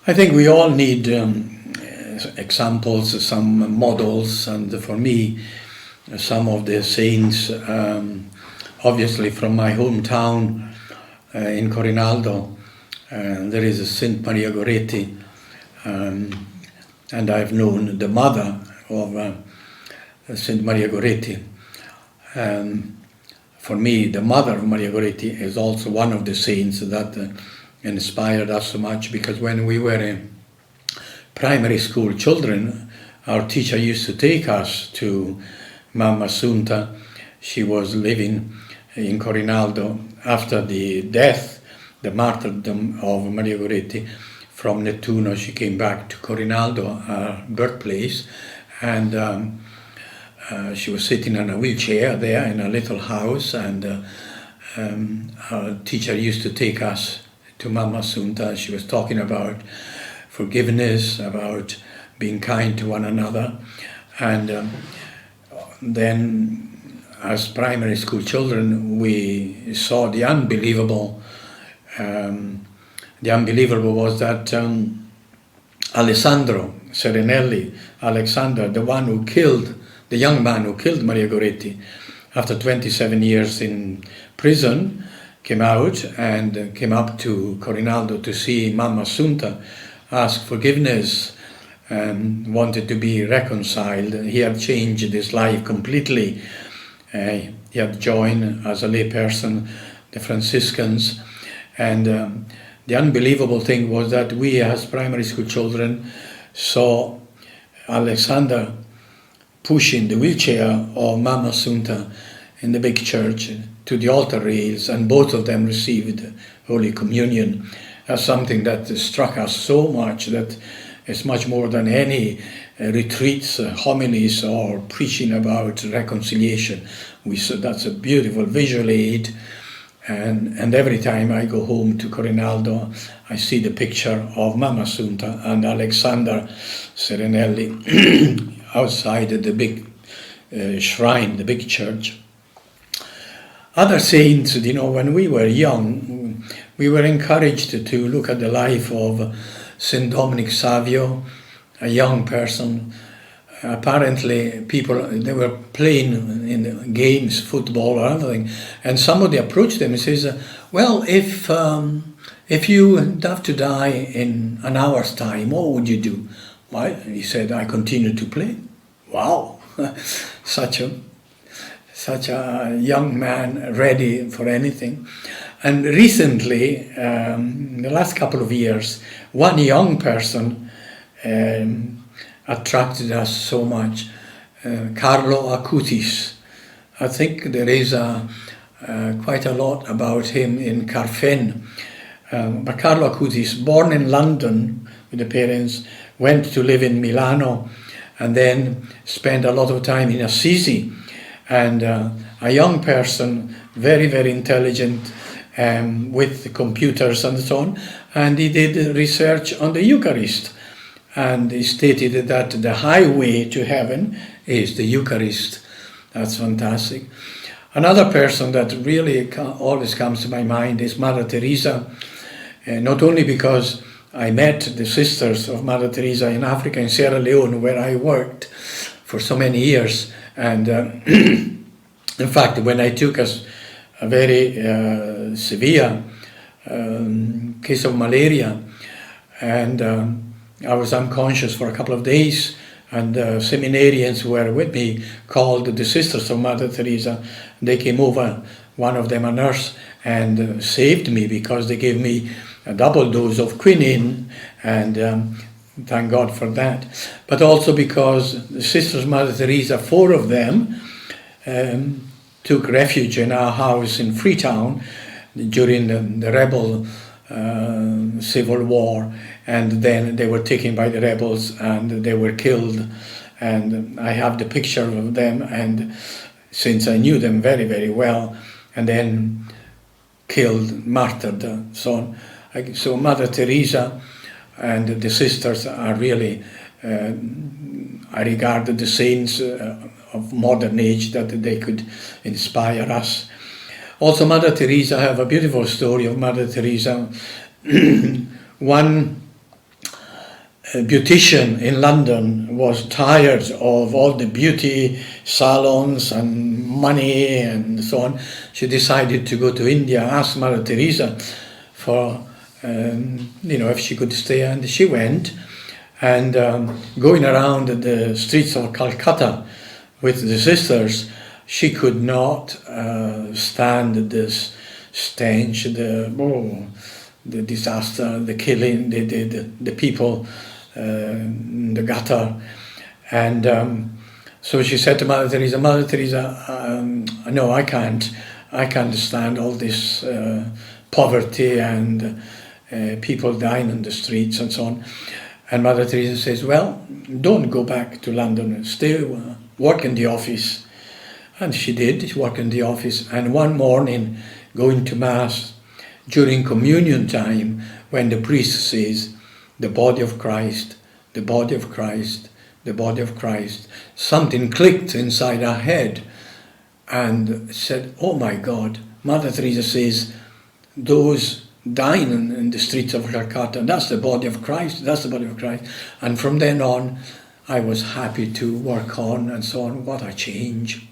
I think we all need examples, some models, and for me, some of the saints, obviously from my hometown in Corinaldo, there is a St Maria Goretti, and I've known the mother of St Maria Goretti. For me, the mother of Maria Goretti is also one of the saints that inspired us so much, because when we were in primary school children, our teacher used to take us to Mamma Assunta. She was living in Corinaldo after the death, the martyrdom of Maria Goretti. From Nettuno she came back to Corinaldo, her birthplace, and she was sitting in a wheelchair there in a little house, and our teacher used to take us to Mamma Assunta. She was talking about forgiveness, about being kind to one another, and then as primary school children we saw the unbelievable. The unbelievable was that Alessandro Serenelli, Alexander, the young man who killed Maria Goretti, after 27 years in prison, came out and came up to Corinaldo to see Mamma Assunta, asked forgiveness, and wanted to be reconciled. He had changed his life completely. He had joined as a layperson the Franciscans, and the unbelievable thing was that we as primary school children saw Alexander pushing the wheelchair of Mamma Assunta in the big church to the altar rails, and both of them received Holy Communion. As something that struck us so much that it's much more than any retreats, homilies, or preaching about reconciliation. We saw that's a beautiful visual aid. And every time I go home to Corinaldo, I see the picture of Mamma Assunta and Alexander Serenelli outside the big shrine, the big church. Other saints, when we were young, we were encouraged to look at the life of St Dominic Savio, a young person. Apparently people, they were playing in games, football or anything, and somebody approached them and says, well, if you have to die in an hour's time, what would you do? Well, he said, I continue to play. Wow, such a young man ready for anything. And recently, in the last couple of years, one young person attracted us so much, Carlo Acutis. I think there is quite a lot about him in Carfen. But Carlo Acutis, born in London with the parents, went to live in Milano, and then spent a lot of time in Assisi. And a young person, very, very intelligent, with computers and so on. And he did research on the Eucharist. And he stated that the highway to heaven is the Eucharist. That's fantastic. Another person that really always comes to my mind is Mother Teresa, not only because I met the sisters of Mother Teresa in Africa, in Sierra Leone, where I worked for so many years. And in fact, when I took a very severe case of malaria, and I was unconscious for a couple of days, and seminarians who were with me called the sisters of Mother Teresa. They came over, one of them a nurse, and saved me, because they gave me a double dose of quinine, and thank God for that. But also because the sisters of Mother Teresa, 4 of them, took refuge in our house in Freetown during the rebel civil war, and then they were taken by the rebels and they were killed. And I have the picture of them, and since I knew them very, very well, and then killed, martyred, so on. So Mother Teresa and the sisters are really, I regard the saints of modern age, that they could inspire us. Also, Mother Teresa, I have a beautiful story of Mother Teresa. One beautician in London was tired of all the beauty salons and money and so on. She decided to go to India, ask Mother Teresa for, if she could stay, and she went. And going around the streets of Calcutta with the sisters, she could not stand this stench, the disaster, the killing, the people, the gutter. And so she said to Mother Teresa, Mother Teresa, no, I can't stand all this poverty and people dying on the streets and so on. And Mother Teresa says, well, don't go back to London, stay, work in the office. And she did work in the office. And one morning, going to Mass, during communion time, when the priest says, the body of Christ, the body of Christ, the body of Christ, something clicked inside her head and said, oh my God, Mother Teresa says, those dying in the streets of Calcutta, that's the body of Christ, that's the body of Christ. And from then on, I was happy to work on and so on. What a change.